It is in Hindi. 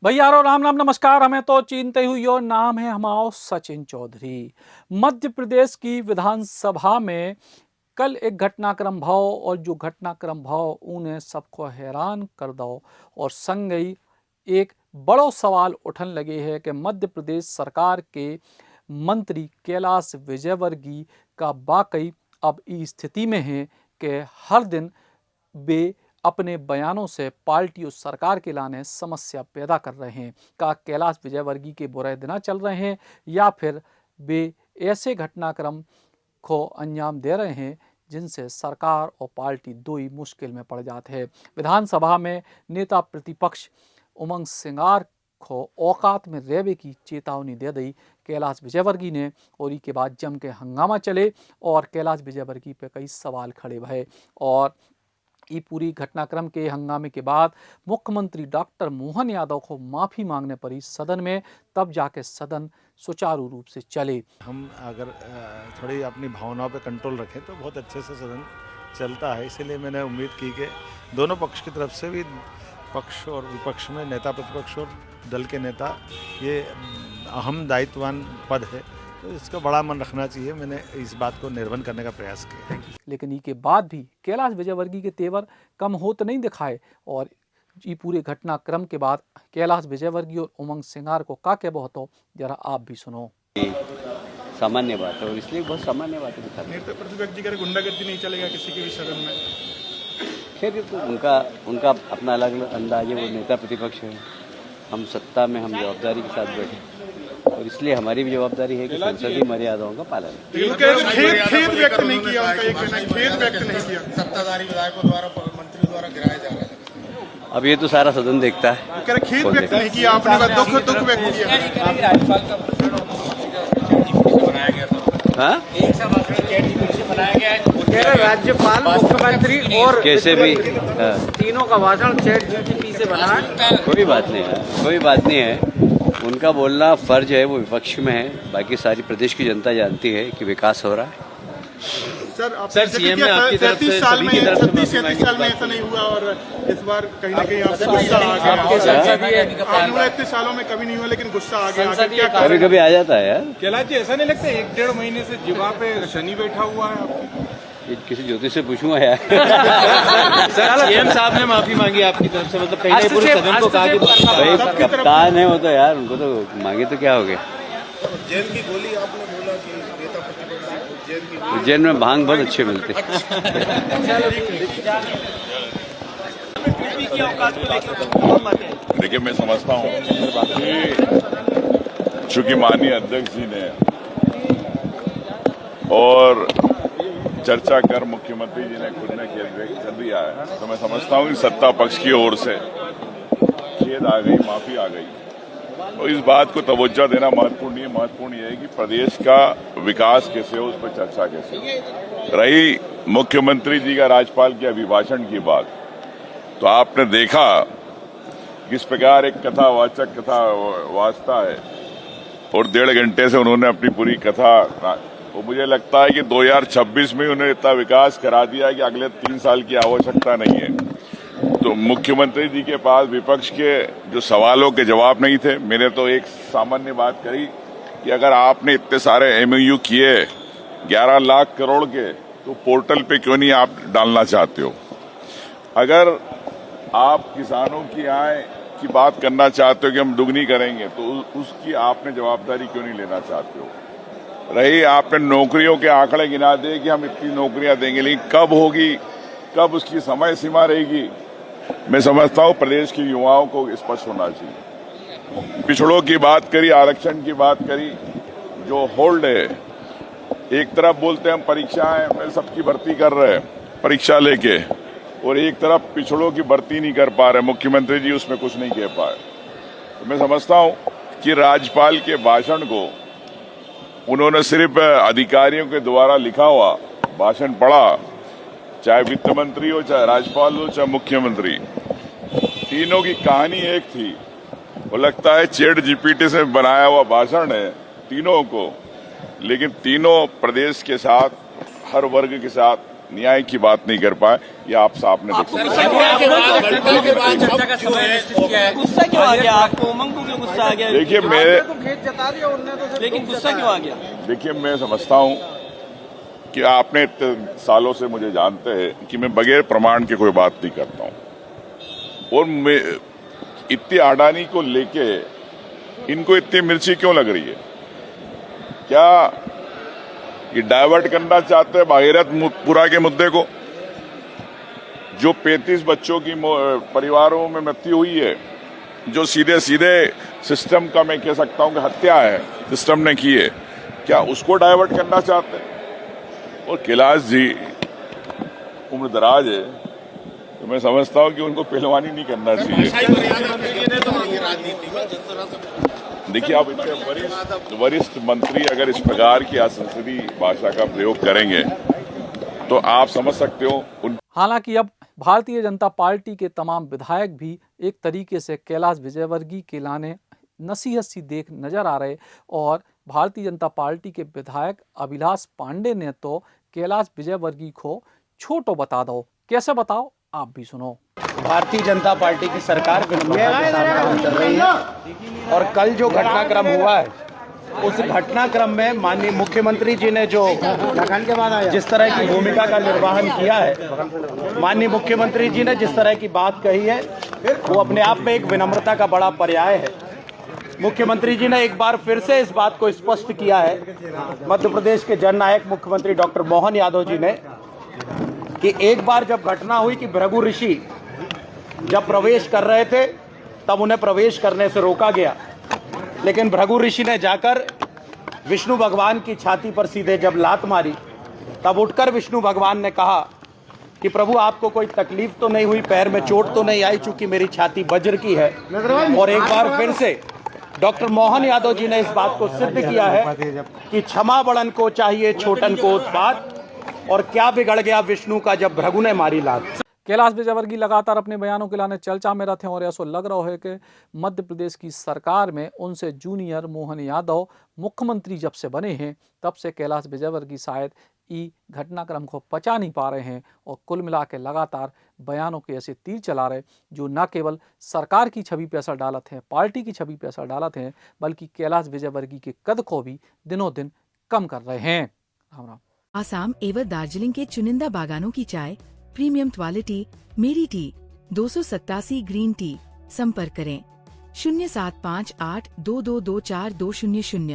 भैयारो राम राम नमस्कार। हमें तो चिंते हुई और नाम है हमारा सचिन चौधरी। मध्य प्रदेश की विधानसभा में कल एक घटनाक्रम भाव और जो घटनाक्रम भाव उन्हें सबको हैरान कर दो और संग ही एक बड़ो सवाल उठन लगे है कि मध्य प्रदेश सरकार के मंत्री कैलाश विजयवर्गीय का वाकई अब इस स्थिति में है कि हर दिन वे अपने बयानों से पार्टी और सरकार के लाने समस्या पैदा कर रहे हैं। का कैलाश विजयवर्गीय के बुरे दिन चल रहे हैं या फिर वे ऐसे घटनाक्रम को अंजाम दे रहे हैं जिनसे सरकार और पार्टी दो ही मुश्किल में पड़ जाते हैं। विधानसभा में नेता प्रतिपक्ष उमंग सिंगार को औकात में रहने की चेतावनी दे दी कैलाश विजयवर्गीय ने और इसके बाद जम के हंगामा चले और कैलाश विजयवर्गीय पे कई सवाल खड़े भये और ये पूरी घटनाक्रम के हंगामे के बाद मुख्यमंत्री डॉक्टर मोहन यादव को माफी मांगने पड़ी सदन में, तब जाके सदन सुचारू रूप से चले। हम अगर थोड़ी अपनी भावनाओं पे कंट्रोल रखें तो बहुत अच्छे से सदन चलता है। इसीलिए मैंने उम्मीद की कि दोनों पक्ष की तरफ से भी, पक्ष और विपक्ष में, नेता प्रतिपक्ष और दल के नेता, ये अहम दायित्ववान पद है तो इसका बड़ा मन रखना चाहिए। मैंने इस बात को निर्भन करने का प्रयास किया। लेकिन इसके बाद भी कैलाश विजयवर्गीय के तेवर कम होते नहीं दिखाए और ये पूरे घटनाक्रम के बाद कैलाश विजयवर्गीय और उमंग सिंगार को क्या बहुत हो, जरा आप भी सुनो। सामान्य बात है और इसलिए बहुत सामान्य बात है। नेता प्रतिपक्ष जी कह रहे गुंडागर्दी नहीं चलेगा किसी के भी सदन में। खैर ये तो उनका अपना अलग अंदाज है। वो नेता प्रतिपक्ष है, हम सत्ता में, हम जवाबदारी के साथ बैठे और इसलिए हमारी भी जवाबदारी है कि संसदीय मर्यादाओं का पालन। खेद व्यक्त नहीं किया उनका, एक कहना है खेद व्यक्त नहीं किया। सत्ताधारी विधायकों द्वारा, मंत्रियों द्वारा गिराया जा रहा है। अब ये तो सारा सदन देखता है। कह रहे खेद व्यक्त नहीं किया आपने, दुख व्यक्त किया। हाँ, राज्यपाल, मुख्यमंत्री और कैसे भी तीनों का भाषण चैट जीपीटी से बना है। कोई बात नहीं है, कोई बात नहीं है। उनका बोलना फर्ज है, वो विपक्ष में है। बाकी सारी प्रदेश की जनता जानती है कि विकास हो रहा है। सर सीएम ने आपकी तरफ से, सभी की तरफ से 36 साल में ऐसा नहीं हुआ और इस बार कहीं ना कहीं आपसे गुस्सा आ गया। आने वाले 30 सालों में कभी नहीं हुआ लेकिन गुस्सा आ गया। कभी कभी आ जाता है यार। कैलाश जी, ऐसा नहीं लगता 1-1.5 महीने से जीवा पे शनि बैठा हुआ है? ये किसी ज्योतिष से पूछूंगा यार। सर सीएम साहब ने माफी मांगी आपकी तरफ से, मतलब कहीं पूरे सदन को कहा कि भाई कप्तान है वो तो यार, उनको तो मांगे तो क्या हो गया। जेल की गोली आपने बोला कि नेता प्रतिपक्ष जेल की उज्जैन में भांग बहुत अच्छे मिलते। देखिए, मैं समझता हूँ कि चूंकि माननीय अध्यक्ष जी ने और चर्चा कर मुख्यमंत्री जी ने खुद ने खेद व्यक्त कर दिया है, तो मैं समझता हूँ कि सत्ता पक्ष की ओर से खेद आ गई, माफी आ गई। तो इस बात को तवज्जो देना महत्वपूर्ण नहीं है। महत्वपूर्ण यह है कि प्रदेश का विकास कैसे हो, उस पर चर्चा कैसे हो। रही मुख्यमंत्री जी का राज्यपाल के अभिभाषण की बात, तो आपने देखा किस प्रकार एक कथावाचक कथा वाचता है और 1.5 घंटे से उन्होंने अपनी पूरी कथा, वो मुझे लगता है कि 2026 में उन्होंने इतना विकास करा दिया कि अगले 3 साल की आवश्यकता नहीं है। तो मुख्यमंत्री जी के पास विपक्ष के जो सवालों के जवाब नहीं थे। मैंने तो एक सामान्य बात करी कि अगर आपने इतने सारे एमओयू किए 11 लाख करोड़ के, तो पोर्टल पे क्यों नहीं आप डालना चाहते हो? अगर आप किसानों की आय की बात करना चाहते हो कि हम दुगनी करेंगे, तो उसकी आपने जवाबदारी क्यों नहीं लेना चाहते हो? रही आपने नौकरियों के आंकड़े गिना दे कि हम इतनी नौकरियां देंगे, लेकिन कब होगी, कब उसकी समय सीमा रहेगी? मैं समझता हूं प्रदेश के युवाओं को स्पष्ट होना चाहिए। पिछड़ों की बात करी, आरक्षण की बात करी, जो होल्ड है, एक तरफ बोलते हैं हम परीक्षाएं में सबकी भर्ती कर रहे हैं परीक्षा लेके, और एक तरफ पिछड़ों की भर्ती नहीं कर पा रहे। मुख्यमंत्री जी उसमें कुछ नहीं कह पाए। तो मैं समझता हूं कि राज्यपाल के भाषण को उन्होंने सिर्फ अधिकारियों के द्वारा लिखा हुआ भाषण पढ़ा, चाहे वित्त मंत्री हो, चाहे राज्यपाल हो, चाहे मुख्यमंत्री, तीनों की कहानी एक थी। वो लगता है चैट जीपीटी से बनाया हुआ भाषण है तीनों को, लेकिन तीनों प्रदेश के साथ, हर वर्ग के साथ न्याय की बात नहीं कर पाए, ये आप साहब ने गुस्सा क्यों आ गया आपको? उमंग को क्यों गुस्सा आ गया? देखिए लेकिन गुस्सा क्यों आ गया? देखिए मैं समझता हूं कि आपने इतने सालों से मुझे जानते हैं कि मैं बगैर प्रमाण के कोई बात नहीं करता हूं। और मैं इतनी अडानी को लेके इनको इतनी मिर्ची क्यों लग रही है? क्या ये डाइवर्ट करना चाहते हैं भागीरथपुरा के मुद्दे को? जो 35 बच्चों की परिवारों में मृत्यु हुई है, जो सीधे सीधे सिस्टम का मैं कह सकता हूं कि हत्या है सिस्टम ने की है, क्या उसको डाइवर्ट करना चाहते हैं? और कैलाश जी उम्र दराज है, तो मैं समझता हूं कि उनको पहलवानी नहीं करना चाहिए। देखिए, आप इतने वरिष्ठ मंत्री अगर इस प्रकार की असंसदीय भाषा का प्रयोग करेंगे तो आप समझ सकते हो हालांकि अब भारतीय जनता पार्टी के तमाम विधायक भी एक तरीके से कैलाश विजयवर्गीय के लाने नसीहत सी देख नजर आ रहे और भारतीय जनता पार्टी के विधायक अभिलाष पांडे ने तो कैलाश विजयवर्गीय को छोटो बता दो। कैसे बताओ, आप भी सुनो। भारतीय जनता पार्टी की सरकार विनम्रता के साथ काम कर रही है और कल जो घटनाक्रम हुआ है उस घटनाक्रम में माननीय मुख्यमंत्री जी ने जो जिस तरह की भूमिका का निर्वहन किया है, माननीय मुख्यमंत्री जी ने जिस तरह की बात कही है, वो अपने आप में एक विनम्रता का बड़ा पर्याय है। मुख्यमंत्री जी ने एक बार फिर से इस बात को स्पष्ट किया है, मध्य प्रदेश के जननायक मुख्यमंत्री डॉक्टर मोहन यादव जी ने, कि एक बार जब घटना हुई कि भृगु ऋषि जब प्रवेश कर रहे थे तब उन्हें प्रवेश करने से रोका गया, लेकिन भृगु ऋषि ने जाकर विष्णु भगवान की छाती पर सीधे जब लात मारी, तब उठकर विष्णु भगवान ने कहा कि प्रभु आपको कोई तकलीफ तो नहीं हुई, पैर में चोट तो नहीं आई, चूंकि मेरी छाती वज्र की है। और एक बार फिर से डॉक्टर मोहन यादव जी ने इस बात को सिद्ध किया है कि क्षमा बड़न को चाहिए छोटन को उत्पात, और क्या बिगड़ गया विष्णु का जब भृगु ने मारी लात। कैलाश विजयवर्गीय लगातार अपने बयानों के लाने चर्चा में रहते हैं और ऐसा लग रहा है कि मध्य प्रदेश की सरकार में उनसे जूनियर मोहन यादव मुख्यमंत्री जब से बने हैं तब से कैलाश विजयवर्गीय शायद ई घटनाक्रम को पचा नहीं पा रहे हैं और कुल मिला के लगातार बयानों के ऐसे तीर चला रहे जो न केवल सरकार की छवि पर असर डालत हैं, पार्टी की छवि पर असर डालत हैं, बल्कि कैलाश विजयवर्गीय के कद को भी दिनों दिन कम कर रहे हैं। राम राम। आसाम एवं दार्जिलिंग के चुनिंदा बागानों की चाय प्रीमियम क्वालिटी मेरी टी 287 ग्रीन टी। संपर्क करें 075822242000।